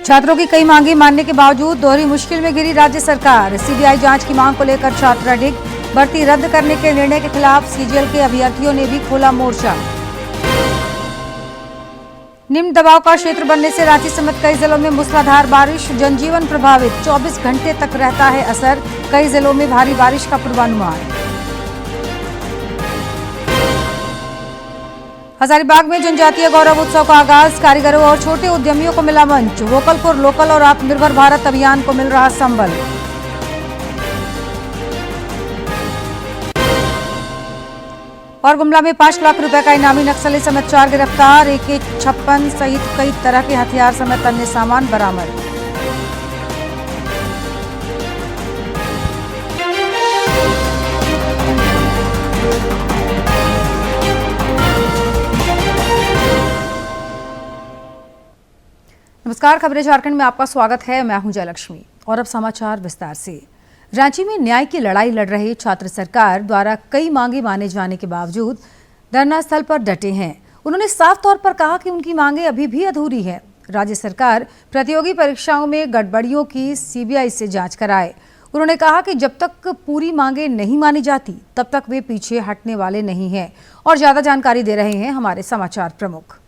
छात्रों की कई मांगे मानने के बावजूद दोहरी मुश्किल में घिरी राज्य सरकार। सीबीआई जांच की मांग को लेकर छात्र अडिग। भर्ती रद्द करने के निर्णय के खिलाफ सीजीएल के अभ्यर्थियों ने भी खोला मोर्चा। निम्न दबाव का क्षेत्र बनने से रांची समेत कई जिलों में मूसलाधार बारिश, जनजीवन प्रभावित। 24 घंटे तक रहता है असर, कई जिलों में भारी बारिश का पूर्वानुमान। हजारीबाग में जनजातीय गौरव उत्सव का आगाज, कारीगरों और छोटे उद्यमियों को मिला मंच। वोकल फॉर लोकल और आत्मनिर्भर भारत अभियान को मिल रहा संबल। और गुमला में 5 लाख रुपए का इनामी नक्सली समेत 4 गिरफ्तार, AK-56 सहित कई तरह के हथियार समेत अन्य सामान बरामद। नमस्कार, खबरें झारखंड में आपका स्वागत है। मैं हूं जयलक्ष्मी और अब समाचार विस्तार से। रांची में न्याय की लड़ाई लड़ रहे छात्र सरकार द्वारा कई मांगे माने जाने के बावजूद धरना स्थल पर डटे हैं। उन्होंने साफ तौर पर कहा कि उनकी मांगे अभी भी अधूरी है। राज्य सरकार प्रतियोगी परीक्षाओं में गड़बड़ियों की सीबीआई से जांच कराए। उन्होंने कहा कि जब तक पूरी मांगे नहीं मानी जाती तब तक वे पीछे हटने वाले नहीं हैं। और ज्यादा जानकारी दे रहे हैं हमारे समाचार प्रमुख।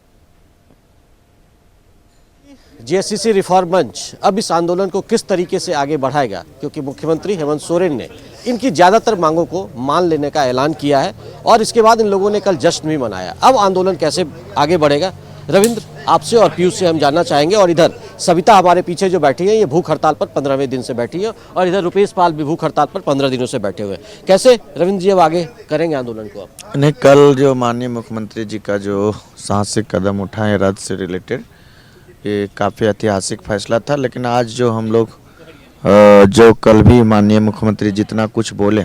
जीएससीसी रिफॉर्म मंच अब इस आंदोलन को किस तरीके से आगे बढ़ाएगा, क्योंकि मुख्यमंत्री हेमंत सोरेन ने इनकी ज़्यादातर मांगों को मान लेने का ऐलान किया है और इसके बाद इन लोगों ने कल जश्न भी मनाया। अब आंदोलन कैसे आगे बढ़ेगा, रविंद्र आपसे और पीयूष से हम जानना चाहेंगे। और इधर सविता हमारे पीछे जो बैठी है, ये भूख हड़ताल पर 15वें दिन से बैठी है और इधर रुपेश पाल भी भूख हड़ताल पर 15 दिनों से बैठे हुए हैं। कैसे रविंद्र जी अब आगे करेंगे आंदोलन को? अब नहीं, कल जो माननीय मुख्यमंत्री जी का जो साहसिक कदम उठाए रद्द से रिलेटेड, ये काफ़ी ऐतिहासिक फैसला था। लेकिन आज जो हम लोग जो कल भी माननीय मुख्यमंत्री जितना कुछ बोले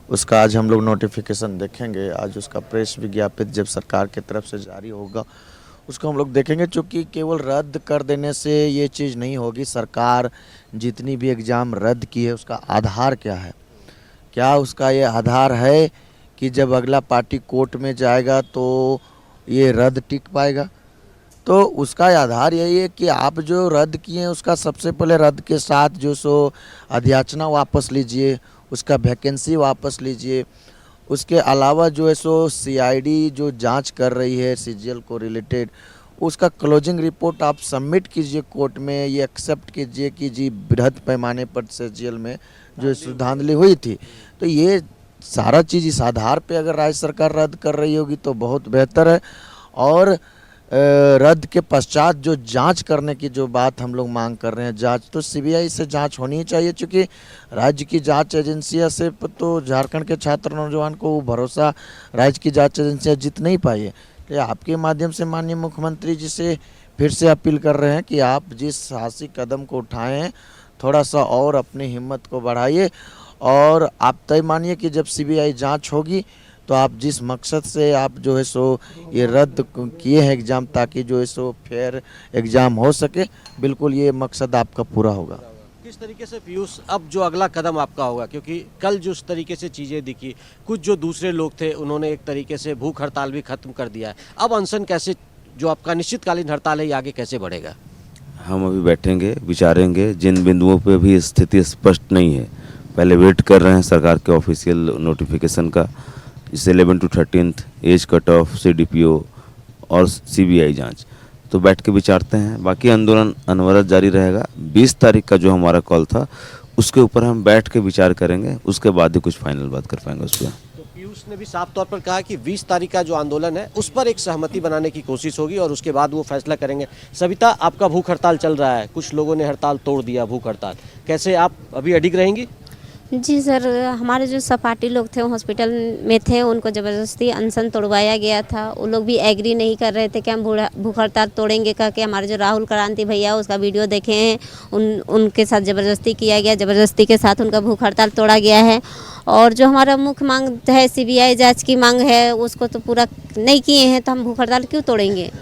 उसका आज हम लोग नोटिफिकेशन देखेंगे। आज उसका प्रेस विज्ञापित जब सरकार की तरफ से जारी होगा उसको हम लोग देखेंगे। चूँकि केवल रद्द कर देने से ये चीज़ नहीं होगी। सरकार जितनी भी एग्ज़ाम रद्द की है उसका आधार क्या है, क्या उसका ये आधार है कि जब अगला पार्टी कोर्ट में जाएगा तो ये रद्द टिक पाएगा? तो उसका आधार यही है कि आप जो रद्द किए हैं उसका सबसे पहले रद्द के साथ जो सो अध्याचना वापस लीजिए, उसका वैकेंसी वापस लीजिए। उसके अलावा जो है सो सीआईडी जो जांच कर रही है सीजीएल को रिलेटेड, उसका क्लोजिंग रिपोर्ट आप सबमिट कीजिए कोर्ट में। ये एक्सेप्ट कीजिए कि जी बृहद पैमाने पर सीजीएल में जो धांधली हुई थी। तो ये सारा चीज़ इस आधार पे अगर राज्य सरकार रद्द कर रही होगी तो बहुत बेहतर है। और रद्द के पश्चात जो जांच करने की जो बात हम लोग मांग कर रहे हैं, जांच तो सीबीआई से जांच होनी ही चाहिए। क्योंकि राज्य की जांच एजेंसियां से तो झारखंड के छात्र नौजवान को वो भरोसा राज्य की जांच एजेंसियां जीत नहीं पाई है। तो आपके माध्यम से माननीय मुख्यमंत्री जी से फिर से अपील कर रहे हैं कि आप जिस साहसिक कदम को उठाए हैं थोड़ा सा और अपनी हिम्मत को बढ़ाइए। और आप तय मानिए कि जब सीबीआई जाँच होगी तो आप जिस मकसद से आप जो है सो ये रद्द किए हैं एग्ज़ाम, ताकि जो है सो फेयर एग्ज़ाम हो सके, बिल्कुल ये मकसद आपका पूरा होगा। किस तरीके से पीयूष अब जो अगला कदम आपका होगा, क्योंकि कल जिस तरीके से चीज़ें दिखी, कुछ जो दूसरे लोग थे उन्होंने एक तरीके से भूख हड़ताल भी खत्म कर दिया है, अब अनशन कैसे, जो आपका निश्चितकालीन हड़ताल है, ये आगे कैसे बढ़ेगा? हम अभी बैठेंगे, विचारेंगे। जिन बिंदुओं पे भी स्थिति स्पष्ट नहीं है, पहले वेट कर रहे हैं सरकार के ऑफिशियल नोटिफिकेशन का, जैसे 11 to 13 age cut off, CDPO और सीबीआई जांच। तो बैठ के विचारते हैं। बाकी आंदोलन अनवरत जारी रहेगा। 20 तारीख का जो हमारा कॉल था उसके ऊपर हम बैठ के विचार करेंगे, उसके बाद ही कुछ फाइनल बात कर पाएंगे उस पर। तो पीयूष ने भी साफ तौर पर कहा कि 20 तारीख का जो आंदोलन है उस पर एक सहमति बनाने की कोशिश होगी और उसके बाद वो फैसला करेंगे। सविता, आपका भूख हड़ताल चल रहा है, कुछ लोगों ने हड़ताल तोड़ दिया, भूख हड़ताल, कैसे आप अभी अडिग रहेंगी? जी सर, हमारे जो सपाटी लोग थे हॉस्पिटल में थे, उनको ज़बरदस्ती अनशन तोड़वाया गया था। वो लोग भी एग्री नहीं कर रहे थे कि हम भूख हड़ताल तोड़ेंगे। कह के हमारे जो राहुल क्रांति भैया उसका वीडियो देखे हैं, उनके साथ ज़बरदस्ती किया गया, ज़बरदस्ती के साथ उनका भूख हड़ताल तोड़ा गया है। और जो हमारा मुख्य मांग है सीबीआई जाँच की मांग है, उसको तो पूरा नहीं किए हैं, तो हम भूख हड़ताल क्यों तोड़ेंगे?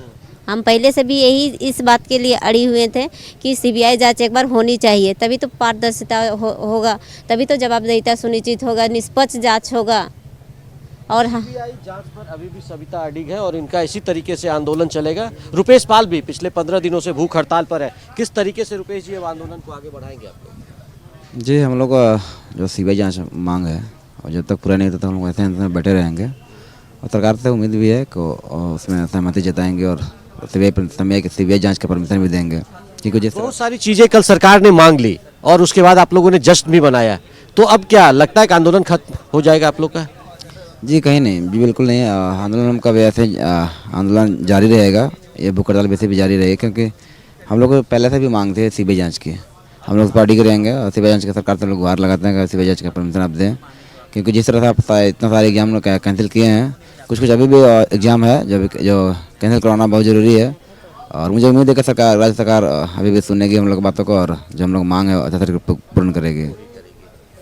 हम पहले से भी यही इस बात के लिए अड़ी हुए थे कि सीबीआई जांच एक बार होनी चाहिए, तभी तो पारदर्शिता होगा, तभी तो जवाबदेहिता सुनिश्चित होगा, निष्पक्ष जांच होगा। और हाँ, सीबीआई जांच पर अभी भी सविता अडिग है और इनका इसी तरीके से आंदोलन चलेगा। रुपेश पाल भी पिछले 15 दिनों से भूख हड़ताल पर है। किस तरीके से रुपेश जी अब आंदोलन को आगे बढ़ाएंगे आप लोग? जी, हम लोग का जो सीबीआई जांच मांग है और जब तक पूरा नहीं होता तो हम लोग ऐसे बैठे रहेंगे और सरकार से उम्मीद भी है कि उसमें सहमति जताएंगे और सीबीआई जांच का परमिशन भी देंगे, क्योंकि जिस बहुत सारी चीजें कल सरकार ने मांग ली और उसके बाद आप लोगों ने जश्न भी मनाया, तो अब क्या लगता है कि आंदोलन खत्म हो जाएगा आप लोग का? जी कहीं नहीं, जी बिल्कुल नहीं। आंदोलन का भी ऐसे आंदोलन जारी रहेगा, ये भूख हड़ताल वैसे भी जारी रहेगी, क्योंकि हम लोग पहले से भी मांग थे सीबीआई जांच की। हम लोग पार्टी के रहेंगे और सीबीआई जांच की सरकार से लोग गुहार लगाते हैं कि सीबीआई जांच का परमिशन आप दें, क्योंकि जिस तरह से आप इतना सारे एग्जाम लोग कैंसिल किए हैं, कुछ अभी भी एग्जाम है जो कैंसिल करवाना बहुत ज़रूरी है। और मुझे उम्मीद है कि सरकार, राज्य सरकार अभी भी सुनेगी हम लोग बातों को और जो हम लोग मांग है अच्छा तरीके पूर्ण करेगी।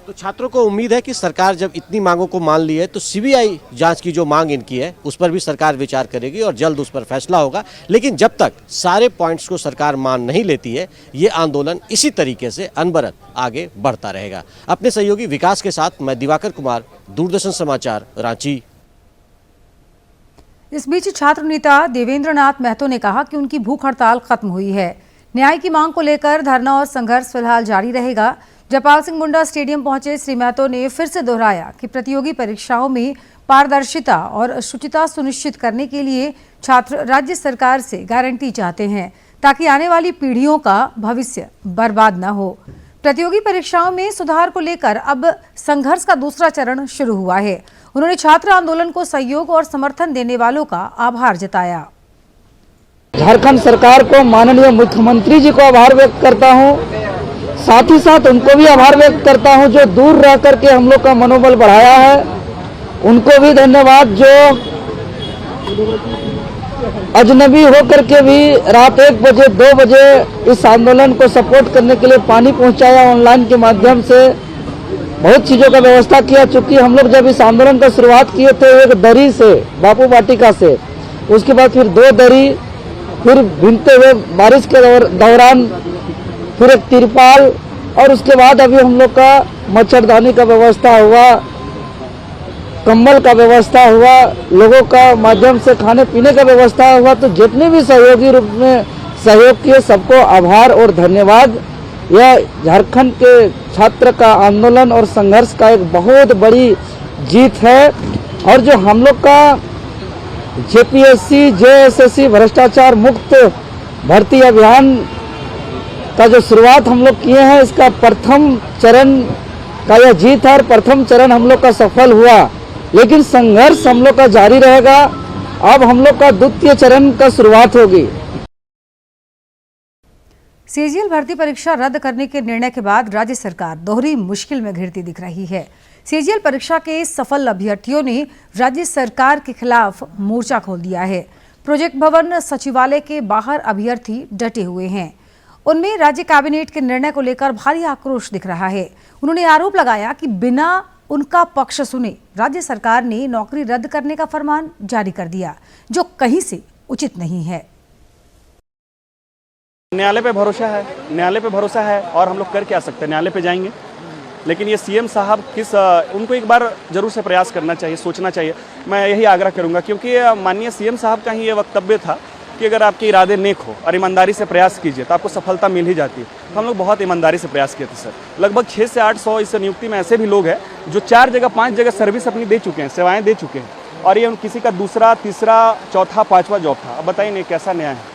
तो छात्रों को उम्मीद है कि सरकार जब इतनी मांगों को मान ली है तो सीबीआई जांच की जो मांग इनकी है उस पर भी सरकार विचार करेगी और जल्द उस पर फैसला होगा। लेकिन जब तक सारे पॉइंट्स को सरकार मान नहीं लेती है, ये आंदोलन इसी तरीके से अनवरत आगे बढ़ता रहेगा। अपने सहयोगी विकास के साथ मैं दिवाकर कुमार, दूरदर्शन समाचार, रांची। इस बीच छात्र नेता देवेंद्र नाथ महतो ने कहा कि उनकी भूख हड़ताल खत्म हुई है। न्याय की मांग को लेकर धरना और संघर्ष फिलहाल जारी रहेगा। जयपाल सिंह मुंडा स्टेडियम पहुंचे श्री महतो ने फिर से दोहराया कि प्रतियोगी परीक्षाओं में पारदर्शिता और शुचिता सुनिश्चित करने के लिए छात्र राज्य सरकार से गारंटी चाहते हैं, ताकि आने वाली पीढ़ियों का भविष्य बर्बाद न हो। प्रतियोगी परीक्षाओं में सुधार को लेकर अब संघर्ष का दूसरा चरण शुरू हुआ है। उन्होंने छात्र आंदोलन को सहयोग और समर्थन देने वालों का आभार जताया। झारखंड सरकार को, माननीय मुख्यमंत्री जी को आभार व्यक्त करता हूं, साथ ही साथ उनको भी आभार व्यक्त करता हूं जो दूर रह करके हम लोग का मनोबल बढ़ाया है। उनको भी धन्यवाद जो अजनबी हो करके भी रात 1 बजे 2 बजे इस आंदोलन को सपोर्ट करने के लिए पानी पहुंचाया ऑनलाइन के माध्यम से, बहुत चीज़ों का व्यवस्था किया। चूँकि हम लोग जब इस आंदोलन का शुरुआत किए थे एक दरी से, बापू वाटिका से, उसके बाद फिर 2 दरी, फिर भीगते हुए बारिश के दौरान फिर एक तिरपाल, और उसके बाद अभी हम लोग का मच्छरदानी का व्यवस्था हुआ, कंबल का व्यवस्था हुआ, लोगों का माध्यम से खाने पीने का व्यवस्था हुआ। तो जितने भी सहयोगी रूप में सहयोग किए सबको आभार और धन्यवाद। यह झारखंड के छात्र का आंदोलन और संघर्ष का एक बहुत बड़ी जीत है। और जो हम लोग का जेपीएससी जेएसएससी भ्रष्टाचार मुक्त भर्ती अभियान का जो शुरुआत हम लोग किए हैं, इसका प्रथम चरण का यह जीत है और प्रथम चरण हम लोग का सफल हुआ, लेकिन संघर्ष हम लोग का जारी रहेगा। अब हम लोग का द्वितीय चरण का शुरुआत होगी। सीजीएल भर्ती परीक्षा रद्द करने के निर्णय के बाद राज्य सरकार दोहरी मुश्किल में घिरती दिख रही है। सीजीएल परीक्षा के सफल अभ्यर्थियों ने राज्य सरकार के खिलाफ मोर्चा खोल दिया है। प्रोजेक्ट भवन सचिवालय के बाहर अभ्यर्थी डटे हुए हैं। उनमें राज्य कैबिनेट के निर्णय को लेकर भारी आक्रोश दिख रहा है। उन्होंने आरोप लगाया कि बिना उनका पक्ष सुने राज्य सरकार ने नौकरी रद्द करने का फरमान जारी कर दिया, जो कहीं से उचित नहीं है। न्यायालय पे भरोसा है और हम लोग कर क्या सकते हैं, न्यायालय पे जाएंगे। लेकिन ये सीएम साहब उनको एक बार जरूर से प्रयास करना चाहिए, सोचना चाहिए। मैं यही आग्रह करूंगा, क्योंकि माननीय सीएम साहब का ही ये वक्तव्य था कि अगर आपके इरादे नेक हो और ईमानदारी से प्रयास कीजिए तो आपको सफलता मिल ही जाती है। तो हम लोग बहुत ईमानदारी से प्रयास किए थे सर। लगभग 600 से 800 इस नियुक्ति में ऐसे भी लोग हैं जो 4 जगह 5 जगह सर्विस अपनी दे चुके हैं, सेवाएं दे चुके हैं, और ये किसी का दूसरा, तीसरा, चौथा, 5वां जॉब था। अब बताइए नहीं कैसा न्याय है।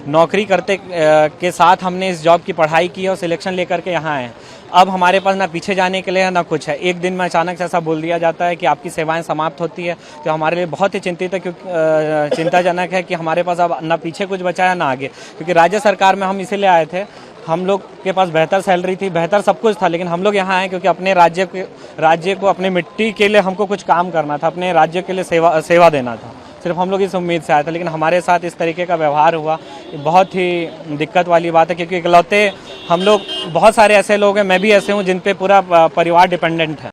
नौकरी करते के साथ हमने इस जॉब की पढ़ाई की और सिलेक्शन लेकर के यहाँ आए। अब हमारे पास ना पीछे जाने के लिए है ना कुछ है। एक दिन में अचानक से ऐसा बोल दिया जाता है कि आपकी सेवाएं समाप्त होती है, तो हमारे लिए बहुत ही चिंतित है, क्योंकि चिंताजनक है कि हमारे पास अब ना पीछे कुछ बचा है ना आगे। क्योंकि राज्य सरकार में हम इसीलिए आए थे, हम लोग के पास बेहतर सैलरी थी, बेहतर सब कुछ था, लेकिन हम लोग यहाँ आए क्योंकि अपने राज्य को, अपने मिट्टी के लिए हमको कुछ काम करना था, अपने राज्य के लिए सेवा देना था। सिर्फ हम लोग इस उम्मीद से आए थे, लेकिन हमारे साथ इस तरीके का व्यवहार हुआ, बहुत ही दिक्कत वाली बात है। क्योंकि इकलौते हम लोग, बहुत सारे ऐसे लोग हैं, मैं भी ऐसे हूँ, जिन पे पूरा परिवार डिपेंडेंट है।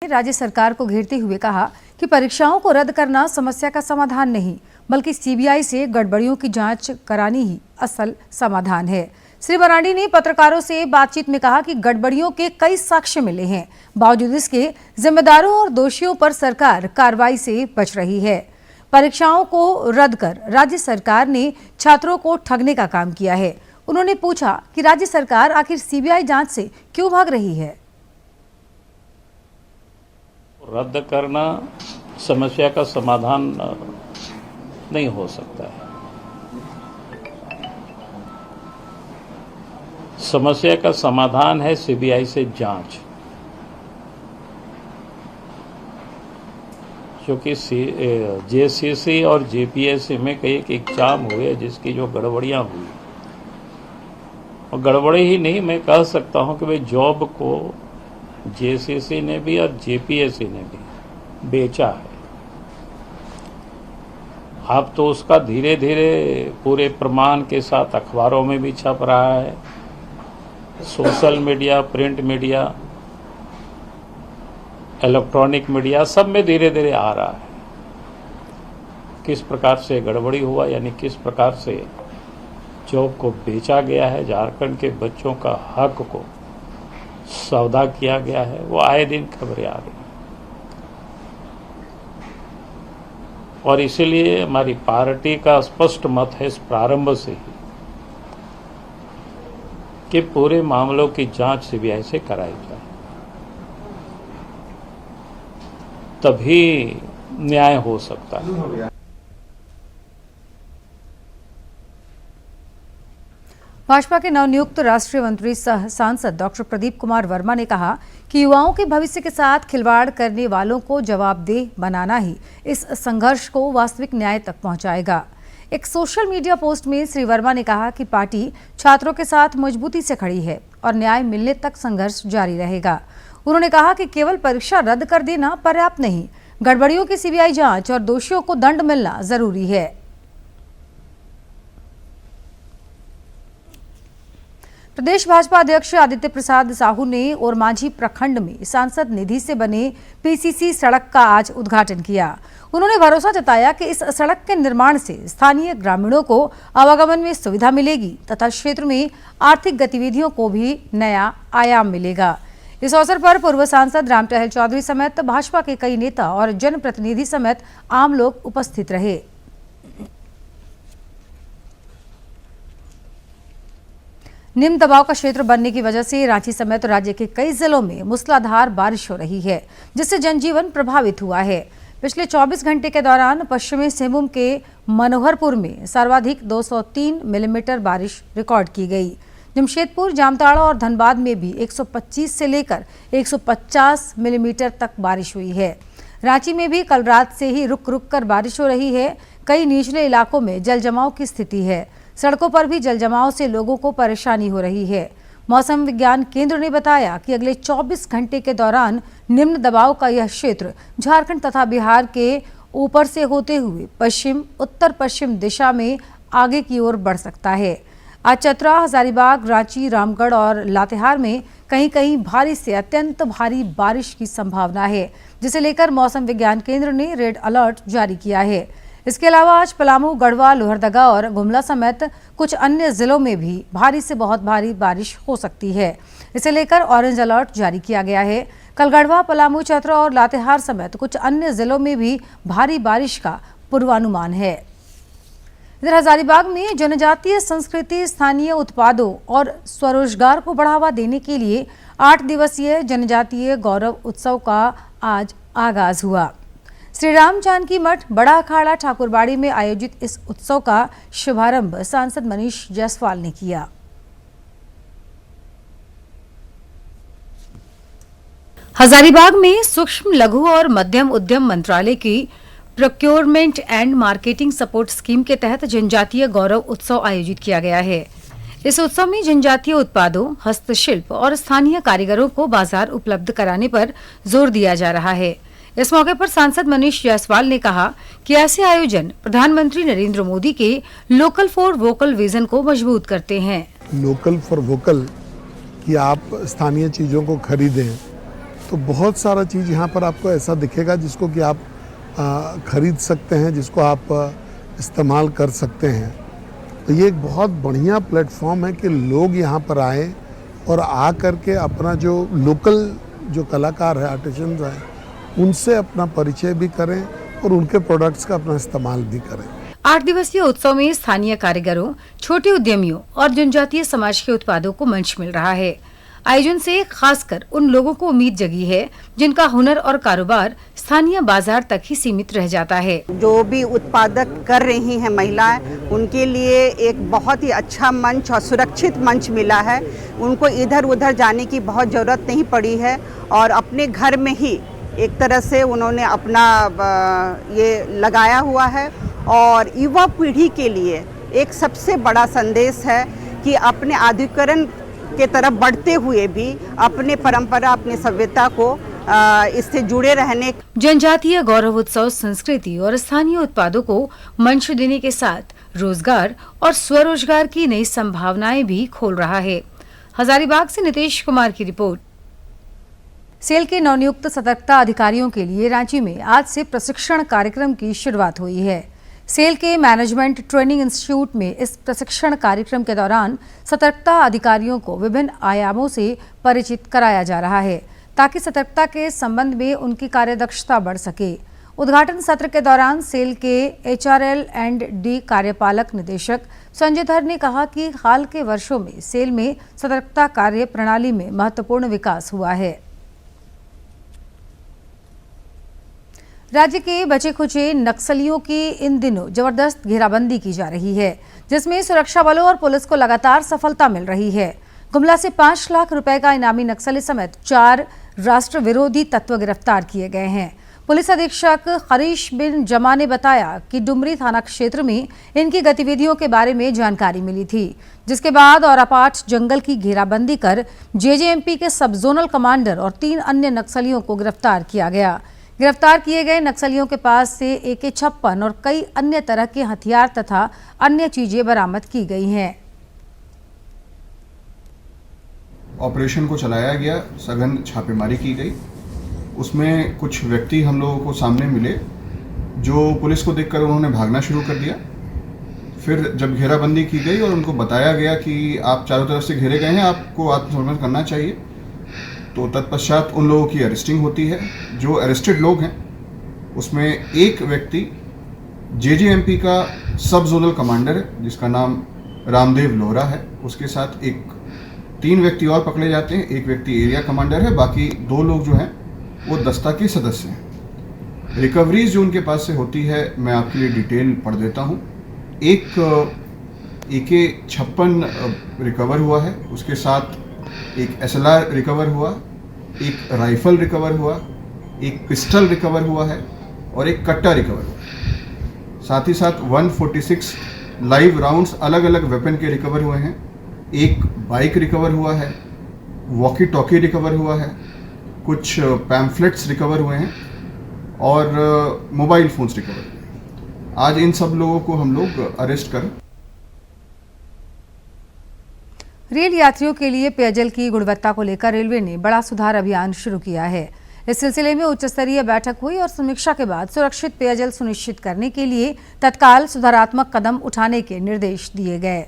राज्य सरकार को घेरते हुए कहा कि परीक्षाओं को रद्द करना समस्या का समाधान नहीं, बल्कि सीबीआई से गड़बड़ियों की जांच करानी ही असल समाधान है। श्री मरांडी ने पत्रकारों से बातचीत में कहा कि गड़बड़ियों के कई साक्ष्य मिले हैं, बावजूद इसके जिम्मेदारों और दोषियों पर सरकार कार्रवाई से बच रही है। परीक्षाओं को रद्द कर राज्य सरकार ने छात्रों को ठगने का काम किया है। उन्होंने पूछा कि राज्य सरकार आखिर सीबीआई जांच से क्यों भाग रही है। रद्द करना समस्या का समाधान नहीं हो सकता है। समस्या का समाधान है सीबीआई से जांच, क्योंकि जेसीसी और जेपीएससी में कई एक एग्जाम हुए जिसकी जो गड़बड़ियां हुई, और गड़बड़ी ही नहीं, मैं कह सकता हूं कि भाई जॉब को जेसीसी ने भी और जेपीएससी ने भी बेचा है। अब तो उसका धीरे धीरे पूरे प्रमाण के साथ अखबारों में भी छप रहा है, social media, print media, electronic media, सब में धीरे धीरे आ रहा है किस प्रकार से गड़बड़ी हुआ, यानी किस प्रकार से जॉब को बेचा गया है, झारखंड के बच्चों का हक को सौदा किया गया है। वो आए दिन खबरें आ रही, और इसीलिए हमारी पार्टी का स्पष्ट मत है इस प्रारंभ से ही कि पूरे मामलों की जांच सीबीआई से कराई जाए, तभी न्याय हो सकता है। भाजपा के नवनियुक्त राष्ट्रीय मंत्री सह सांसद डॉक्टर प्रदीप कुमार वर्मा ने कहा कि युवाओं के भविष्य के साथ खिलवाड़ करने वालों को जवाबदेह बनाना ही इस संघर्ष को वास्तविक न्याय तक पहुंचाएगा। एक सोशल मीडिया पोस्ट में श्री वर्मा ने कहा कि पार्टी छात्रों के साथ मजबूती से खड़ी है और न्याय मिलने तक संघर्ष जारी रहेगा। उन्होंने कहा कि केवल परीक्षा रद्द कर देना पर्याप्त नहीं, गड़बड़ियों की सीबीआई जांच और दोषियों को दंड मिलना जरूरी है। प्रदेश भाजपा अध्यक्ष आदित्य प्रसाद साहू ने ओरमांझी प्रखंड में सांसद निधि से बने पीसीसी सड़क का आज उद्घाटन किया। उन्होंने भरोसा जताया कि इस सड़क के निर्माण से स्थानीय ग्रामीणों को आवागमन में सुविधा मिलेगी तथा क्षेत्र में आर्थिक गतिविधियों को भी नया आयाम मिलेगा। इस अवसर पर पूर्व सांसद राम टहल चौधरी समेत भाजपा के कई नेता और जनप्रतिनिधि समेत आम लोग उपस्थित रहे। निम्न दबाव का क्षेत्र बनने की वजह से रांची समेत राज्य के कई जिलों में मूसलाधार बारिश हो रही है, जिससे जनजीवन प्रभावित हुआ है। पिछले 24 घंटे के दौरान पश्चिमी सिंहभूम के मनोहरपुर में सर्वाधिक 203 मिलीमीटर बारिश रिकॉर्ड की गई। जमशेदपुर, जामताड़ा और धनबाद में भी 125 से लेकर 150 मिलीमीटर तक बारिश हुई है। रांची में भी कल रात से ही रुक रुक कर बारिश हो रही है। कई निचले इलाकों में जलजमाव की स्थिति है। सड़कों पर भी जलजमाव से लोगों को परेशानी हो रही है। मौसम विज्ञान केंद्र ने बताया कि अगले 24 घंटे के दौरान निम्न दबाव का यह क्षेत्र झारखंड तथा बिहार के ऊपर से होते हुए पश्चिम उत्तर पश्चिम दिशा में आगे की ओर बढ़ सकता है। आज चतरा, हजारीबाग, रांची, रामगढ़ और लातेहार में कहीं कहीं भारी से अत्यंत भारी बारिश की संभावना है, जिसे लेकर मौसम विज्ञान केंद्र ने रेड अलर्ट जारी किया है। इसके अलावा आज पलामू, गढ़वा, लोहरदगा और गुमला समेत कुछ अन्य जिलों में भी भारी से बहुत भारी बारिश हो सकती है। इसे लेकर ऑरेंज अलर्ट जारी किया गया है। कल गढ़वा, पलामू, चतरा और लातेहार समेत कुछ अन्य जिलों में भी भारी बारिश का पूर्वानुमान है। इधर हजारीबाग में जनजातीय संस्कृति, स्थानीय उत्पादों और स्वरोजगार को बढ़ावा देने के लिए 8 दिवसीय जनजातीय गौरव उत्सव का आज आगाज हुआ। श्री राम जानकी मठ, बड़ा अखाड़ा, ठाकुरबाड़ी में आयोजित इस उत्सव का शुभारंभ सांसद मनीष जायसवाल ने किया। हजारीबाग में सूक्ष्म, लघु और मध्यम उद्यम मंत्रालय की procurement and marketing support scheme के तहत जनजातीय गौरव उत्सव आयोजित किया गया है। इस उत्सव में जनजातीय उत्पादों, हस्तशिल्प और स्थानीय कारीगरों को बाजार उपलब्ध कराने पर जोर दिया जा रहा है। इस मौके पर सांसद मनीष जायसवाल ने कहा कि ऐसे आयोजन प्रधानमंत्री नरेंद्र मोदी के लोकल फॉर वोकल विजन को मजबूत करते हैं। लोकल फॉर वोकल कि आप स्थानीय चीज़ों को खरीदें, तो बहुत सारा चीज़ यहाँ पर आपको ऐसा दिखेगा जिसको कि आप खरीद सकते हैं, जिसको आप इस्तेमाल कर सकते हैं। तो ये एक बहुत बढ़िया प्लेटफॉर्म है कि लोग यहाँ पर आए और आ कर के अपना जो लोकल जो कलाकार है, आर्टिशंस हैं, उनसे अपना परिचय भी करें और उनके प्रोडक्ट्स का अपना इस्तेमाल भी करें। 8 दिवसीय उत्सव में स्थानीय कारीगरों, छोटे उद्यमियों और जनजातीय समाज के उत्पादों को मंच मिल रहा है। आयोजन से खासकर उन लोगों को उम्मीद जगी है जिनका हुनर और कारोबार स्थानीय बाजार तक ही सीमित रह जाता है। जो भी उत्पादक कर रही हैं महिलाएं, उनके लिए एक बहुत ही अच्छा मंच और सुरक्षित मंच मिला है। उनको इधर उधर जाने की बहुत ज़रूरत नहीं पड़ी है और अपने घर में ही एक तरह से उन्होंने अपना ये लगाया हुआ है। और युवा पीढ़ी के लिए एक सबसे बड़ा संदेश है कि अपने आधुनिकीकरण के तरफ बढ़ते हुए भी अपने परंपरा, अपनी सभ्यता को इससे जुड़े रहने। जनजातीय गौरव उत्सव संस्कृति और स्थानीय उत्पादों को मंच देने के साथ रोजगार और स्वरोजगार की नई संभावनाएं भी खोल रहा है। हजारीबाग से नितेश कुमार की रिपोर्ट। सेल के नवनियुक्त सतर्कता अधिकारियों के लिए रांची में आज से प्रशिक्षण कार्यक्रम की शुरुआत हुई है। सेल के मैनेजमेंट ट्रेनिंग इंस्टीट्यूट में इस प्रशिक्षण कार्यक्रम के दौरान सतर्कता अधिकारियों को विभिन्न आयामों से परिचित कराया जा रहा है ताकि सतर्कता के संबंध में उनकी कार्यदक्षता बढ़ सके। उद्घाटन सत्र के दौरान सेल के HRL&D कार्यपालक निदेशक संजय धर ने कहा कि हाल के वर्षों में सेल में सतर्कता कार्य प्रणाली में महत्वपूर्ण विकास हुआ है। राज्य के बचे खुचे नक्सलियों की इन दिनों जबरदस्त घेराबंदी की जा रही है, जिसमें सुरक्षा बलों और पुलिस को लगातार सफलता मिल रही है। गुमला से 5 लाख रुपए का इनामी नक्सली समेत 4 राष्ट्र विरोधी तत्व गिरफ्तार किए गए हैं। पुलिस अधीक्षक हरीश बिन जमा ने बताया कि डुमरी थाना क्षेत्र में इनकी गतिविधियों के बारे में जानकारी मिली थी, जिसके बाद औरापाठ जंगल की घेराबंदी कर JJMP के सब जोनल कमांडर और 3 अन्य नक्सलियों को गिरफ्तार किया गया। गिरफ्तार किए गए नक्सलियों के पास से AK-56 और कई अन्य तरह के हथियार तथा अन्य चीजें बरामद की गई हैं। ऑपरेशन को चलाया गया, सघन छापेमारी की गई। उसमें कुछ व्यक्ति हम लोगों को सामने मिले जो पुलिस को देखकर उन्होंने भागना शुरू कर दिया। फिर जब घेराबंदी की गई और उनको बताया गया कि आप चारों तरफ से घेरे गए हैं, आपको आत्मसमर्पण करना चाहिए, तो तत्पश्चात उन लोगों की अरेस्टिंग होती है। जो अरेस्टेड लोग हैं उसमें एक व्यक्ति JJMP का सब जोनल कमांडर है जिसका नाम रामदेव लोहरा है। उसके साथ 3 व्यक्ति और पकड़े जाते हैं। एक व्यक्ति एरिया कमांडर है, बाकी 2 लोग जो हैं वो दस्ता के सदस्य हैं। रिकवरीज जो उनके पास से होती है मैं आपके लिए डिटेल पढ़ देता हूँ। एक AK-56 रिकवर हुआ है, उसके साथ एक SLR रिकवर हुआ, एक राइफल रिकवर हुआ, एक पिस्टल रिकवर हुआ है और एक कट्टा रिकवर हुआ। साथ ही साथ 146 लाइव राउंड्स अलग अलग वेपन के रिकवर हुए हैं। एक बाइक रिकवर हुआ है, वॉकी टॉकी रिकवर हुआ है, कुछ पैम्फलेट्स रिकवर हुए हैं और मोबाइल फोन्स रिकवर हुए हैं। आज इन सब लोगों को हम लोग अरेस्ट कर रेल यात्रियों के लिए पेयजल की गुणवत्ता को लेकर रेलवे ने बड़ा सुधार अभियान शुरू किया है। इस सिलसिले में उच्च स्तरीय बैठक हुई और समीक्षा के बाद सुरक्षित पेयजल सुनिश्चित करने के लिए तत्काल सुधारात्मक कदम उठाने के निर्देश दिए गए।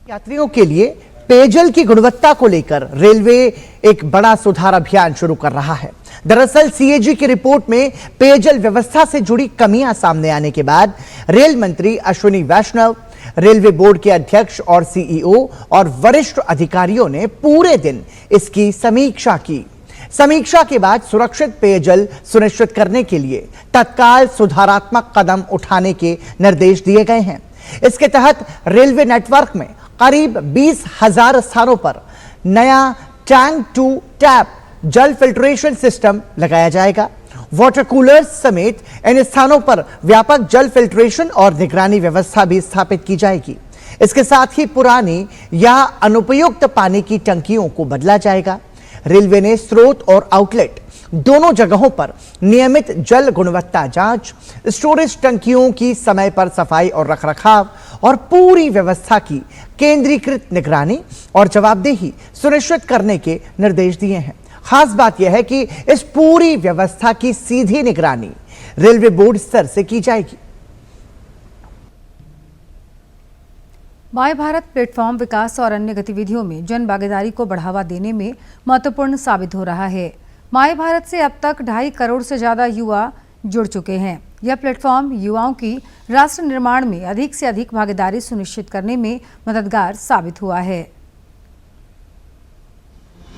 यात्रियों के लिए पेयजल की गुणवत्ता को लेकर रेलवे एक बड़ा सुधार अभियान शुरू कर रहा है। दरअसल CAG की रिपोर्ट में पेयजल व्यवस्था से जुड़ी कमियां सामने आने के बाद रेल मंत्री अश्विनी वैष्णव, रेलवे बोर्ड के अध्यक्ष और CEO और वरिष्ठ अधिकारियों ने पूरे दिन इसकी समीक्षा की। समीक्षा के बाद सुरक्षित पेयजल सुनिश्चित करने के लिए तत्काल सुधारात्मक कदम उठाने के निर्देश दिए गए हैं। इसके तहत रेलवे नेटवर्क में करीब 20,000 स्थानों पर नया टैंक टू टैप जल फिल्ट्रेशन सिस्टम लगाया जाएगा। वाटर कूलर्स समेत इन स्थानों पर व्यापक जल फिल्ट्रेशन और निगरानी व्यवस्था भी स्थापित की जाएगी। इसके साथ ही पुरानी या अनुपयुक्त पानी की टंकियों को बदला जाएगा। रेलवे ने स्रोत और आउटलेट दोनों जगहों पर नियमित जल गुणवत्ता जांच, स्टोरेज टंकियों की समय पर सफाई और रखरखाव और पूरी व्यवस्था की केंद्रीकृत निगरानी और जवाबदेही सुनिश्चित करने के निर्देश दिए हैं। खास बात यह है कि इस पूरी व्यवस्था की सीधी निगरानी रेलवे बोर्ड स्तर से की जाएगी। माय भारत प्लेटफॉर्म विकास और अन्य गतिविधियों में जन भागीदारी को बढ़ावा देने में महत्वपूर्ण साबित हो रहा है। माय भारत से अब तक 2.5 करोड़ से ज्यादा युवा जुड़ चुके हैं। यह प्लेटफॉर्म युवाओं की राष्ट्र निर्माण में अधिक से अधिक भागीदारी सुनिश्चित करने में मददगार साबित हुआ है।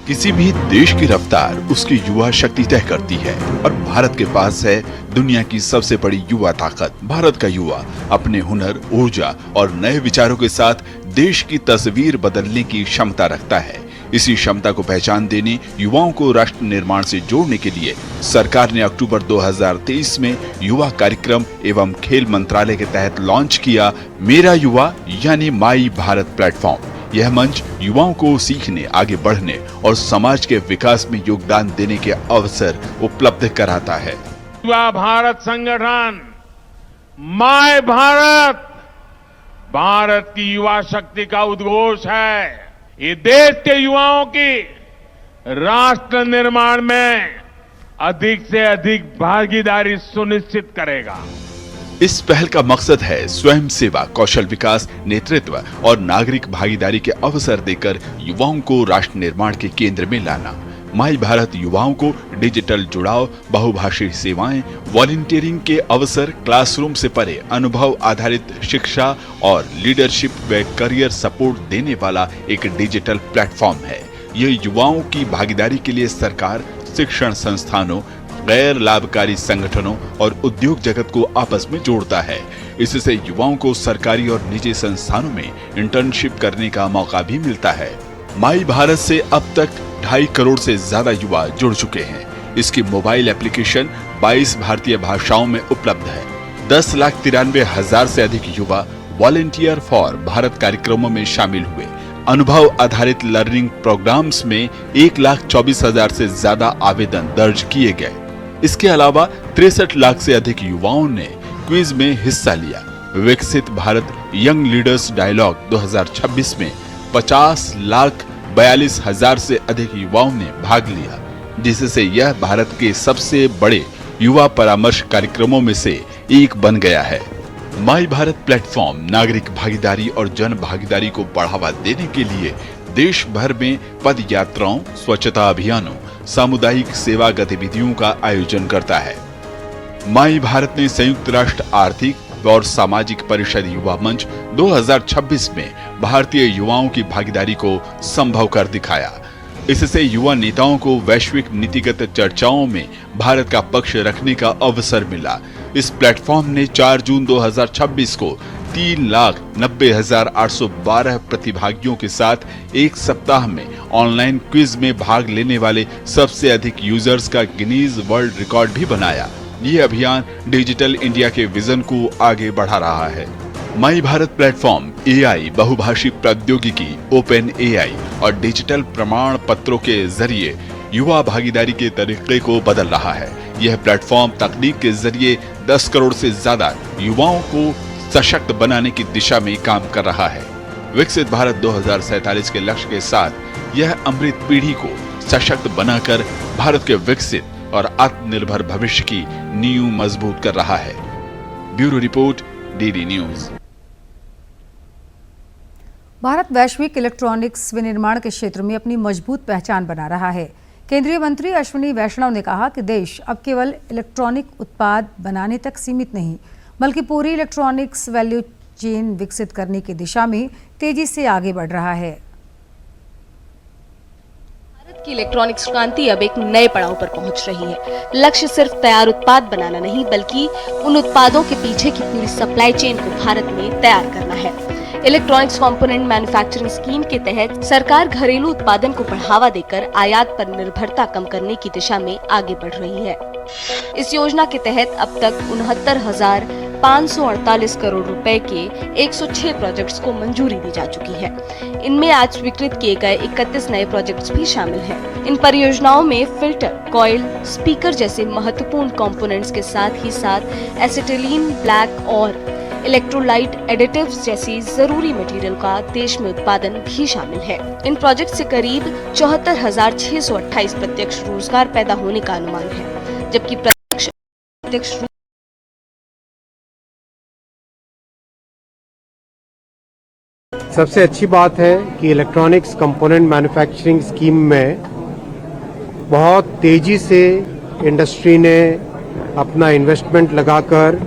किसी भी देश की रफ्तार उसकी युवा शक्ति तय करती है और भारत के पास है दुनिया की सबसे बड़ी युवा ताकत। भारत का युवा अपने हुनर, ऊर्जा और नए विचारों के साथ देश की तस्वीर बदलने की क्षमता रखता है। इसी क्षमता को पहचान देने, युवाओं को राष्ट्र निर्माण से जोड़ने के लिए सरकार ने अक्टूबर 2023 में युवा कार्यक्रम एवं खेल मंत्रालय के तहत लॉन्च किया मेरा युवा यानी माई भारत प्लेटफॉर्म। यह मंच युवाओं को सीखने, आगे बढ़ने और समाज के विकास में योगदान देने के अवसर उपलब्ध कराता है। युवा भारत संगठन माय भारत भारत की युवा शक्ति का उद्घोष है। ये देश के युवाओं की राष्ट्र निर्माण में अधिक से अधिक भागीदारी सुनिश्चित करेगा। इस पहल का मकसद है स्वयं सेवा, कौशल विकास, नेतृत्व और नागरिक भागीदारी के अवसर देकर युवाओं को राष्ट्र निर्माण के केंद्र में लाना। माई भारत युवाओं को डिजिटल जुड़ाव, बहुभाषी सेवाएं, वॉलंटियरिंग के अवसर, क्लासरूम से परे अनुभव आधारित शिक्षा और लीडरशिप व करियर सपोर्ट देने वाला एक डिजिटल प्लेटफॉर्म है। ये युवाओं की भागीदारी के लिए सरकार, शिक्षण संस्थानों, गैर लाभकारी संगठनों और उद्योग जगत को आपस में जोड़ता है। इससे युवाओं को सरकारी और निजी संस्थानों में इंटर्नशिप करने का मौका भी मिलता है। माई भारत से अब तक 2.5 करोड़ से ज्यादा युवा जुड़ चुके हैं। इसकी मोबाइल एप्लीकेशन 22 भारतीय भाषाओं में उपलब्ध है। 10,93,000 से अधिक युवा वॉलंटियर फॉर भारत कार्यक्रमों में शामिल हुए। अनुभव आधारित लर्निंग प्रोग्राम्स में 1,24,000 से ज्यादा आवेदन दर्ज किए गए। इसके अलावा 63 लाख से अधिक युवाओं ने क्विज में हिस्सा लिया। विकसित भारत यंग लीडर्स डायलॉग 2026 में 50,42,000 से अधिक युवाओं ने भाग लिया, जिससे यह भारत के सबसे बड़े युवा परामर्श कार्यक्रमों में से एक बन गया है। माई भारत प्लेटफॉर्म नागरिक भागीदारी और जन भागीदारी को बढ़ावा देने के लिए देश भर में पद यात्राओं, स्वच्छता अभियानों, सामुदायिक सेवा गतिविधियों का आयोजन करता है। माई भारत ने संयुक्त राष्ट्र आर्थिक और सामाजिक परिषद युवा मंच 2026 में भारतीय युवाओं की भागीदारी को संभव कर दिखाया। इससे युवा नेताओं को वैश्विक नीतिगत चर्चाओं में भारत का पक्ष रखने का अवसर मिला। इस प्लेटफॉर्म ने 4 जून 2026 को 3,90,812 प्रतिभागियों के साथ एक सप्ताह में ऑनलाइन क्विज में भाग लेने वाले सबसे अधिक यूजर्स का गिनीज वर्ल्ड रिकॉर्ड भी बनाया। ये अभियान डिजिटल इंडिया के विजन को आगे बढ़ा रहा है। माई भारत प्लेटफॉर्म AI, बहुभाषी प्रौद्योगिकी, ओपन AI और डिजिटल प्रमाण पत्रों के जरिए युवा भागीदारी के तरीके को बदल रहा है। यह प्लेटफॉर्म तकनीक के जरिए 10 करोड़ से ज्यादा युवाओं को सशक्त बनाने की दिशा में काम कर रहा है। विकसित भारत 2047 के लक्ष्य के साथ यह अमृत पीढ़ी को सशक्त बनाकर भारत के विकसित और आत्मनिर्भर भविष्य की नींव मजबूत कर रहा है। Bureau report, DD news. Bharat वैश्विक इलेक्ट्रॉनिक्स विनिर्माण के क्षेत्र में अपनी मजबूत पहचान बना रहा है। केंद्रीय मंत्री अश्विनी वैष्णव ने कहा कि देश अब केवल इलेक्ट्रॉनिक उत्पाद बनाने तक सीमित नहीं, बल्कि पूरी इलेक्ट्रॉनिक्स वैल्यू चेन विकसित करने की दिशा में तेजी से आगे बढ़ रहा है। भारत की इलेक्ट्रॉनिक्स क्रांति अब एक नए पड़ाव पर पहुंच रही है। लक्ष्य सिर्फ तैयार उत्पाद बनाना नहीं, बल्कि उन उत्पादों के पीछे की पूरी सप्लाई चेन को भारत में तैयार करना है। इलेक्ट्रॉनिक्स कंपोनेंट मैन्युफैक्चरिंग स्कीम के तहत सरकार घरेलू उत्पादन को बढ़ावा देकर आयात पर निर्भरता कम करने की दिशा में आगे बढ़ रही है। इस योजना के तहत अब तक 69,548 करोड़ रुपए के 106 प्रोजेक्ट्स को मंजूरी दी जा चुकी है। इनमें आज स्वीकृत किए गए 31 नए प्रोजेक्ट्स भी शामिल हैं। इन परियोजनाओं में फिल्टर, कॉइल, स्पीकर जैसे महत्वपूर्ण कंपोनेंट्स के साथ ही साथ एसिटिलीन ब्लैक और इलेक्ट्रोलाइट एडिटिव्स जैसी जरूरी मटेरियल का देश में उत्पादन भी शामिल है। इन प्रोजेक्ट से करीब 74,628 प्रत्यक्ष रोजगार पैदा होने का अनुमान है, जबकि प्रत्यक्ष सबसे अच्छी बात है कि इलेक्ट्रॉनिक्स कंपोनेंट मैन्युफैक्चरिंग स्कीम में बहुत तेज़ी से इंडस्ट्री ने अपना इन्वेस्टमेंट लगाकर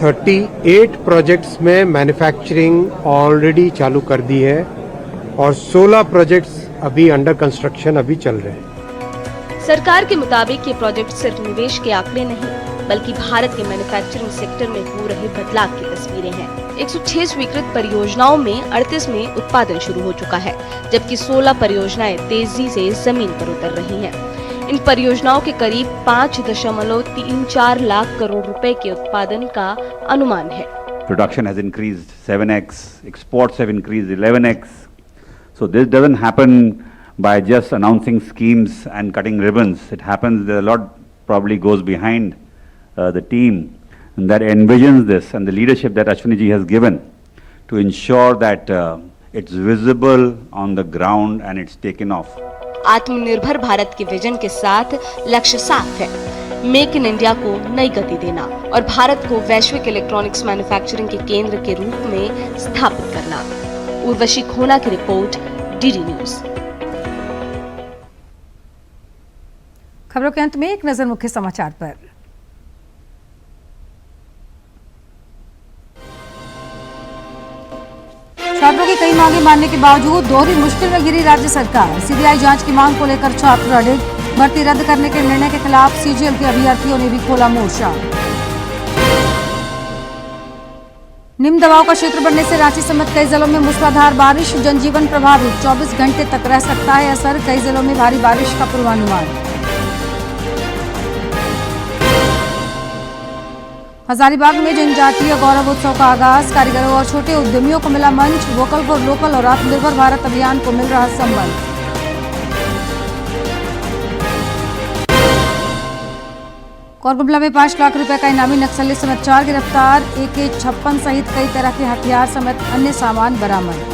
38 प्रोजेक्ट्स में मैन्युफैक्चरिंग ऑलरेडी चालू कर दी है और 16 प्रोजेक्ट्स अभी अंडर कंस्ट्रक्शन अभी चल रहे हैं। सरकार के मुताबिक ये प्रोजेक्ट सिर्फ निवेश के आंकड़े नहीं बल्कि भारत के मैन्युफैक्चरिंग सेक्टर में हो रहे बदलाव की तस्वीरें हैं। 106 स्वीकृत परियोजनाओं में 38 में उत्पादन शुरू हो चुका है, जबकि 16 परियोजनाएं तेजी से जमीन पर उतर रही हैं। इन परियोजनाओं के करीब 5.34 लाख करोड़ रुपए के उत्पादन का अनुमान है। Production has increased 7x, exports have increased 11x. So this doesn't happen by just announcing schemes and cutting ribbons. It happens that a lot probably goes behind the team that envisions this and the leadership that Ashwini ji has given to ensure that it's visible on the ground and it's taken off. आत्मनिर्भर भारत के vision के साथ लक्ष्य साफ है, make in India को नई गति देना और भारत को वैश्विक इलेक्ट्रॉनिक्स मैन्युफैक्चरिंग के केंद्र के रूप में स्थापित करना। उर्वशी खोना की रिपोर्ट, डीडी न्यूज। खबरों के अंत में एक नजर मुख्य समाचार पर। छात्रों की कई मांगे मानने के बावजूद दोहरी मुश्किल में घिरी राज्य सरकार। सीबीआई जांच की मांग को लेकर छात्र अडिग, भर्ती रद्द करने के निर्णय के खिलाफ सीजीएल के अभ्यर्थियों ने भी खोला मोर्चा। निम्न दबाव का क्षेत्र बनने से रांची समेत कई जिलों में मूसलाधार बारिश, जनजीवन प्रभावित। 24 घंटे तक रह सकता है असर, कई जिलों में भारी बारिश का पूर्वानुमान। हजारीबाग में जनजातीय गौरव उत्सव का आगाज, कारीगरों और छोटे उद्यमियों को मिला मंच। वोकल फॉर लोकल और आत्मनिर्भर भारत अभियान को मिल रहा संबल। कोरगुमला में 5 लाख रुपए का इनामी नक्सली समेत 4 गिरफ्तार। AK-56 सहित कई तरह के हथियार समेत अन्य सामान बरामद।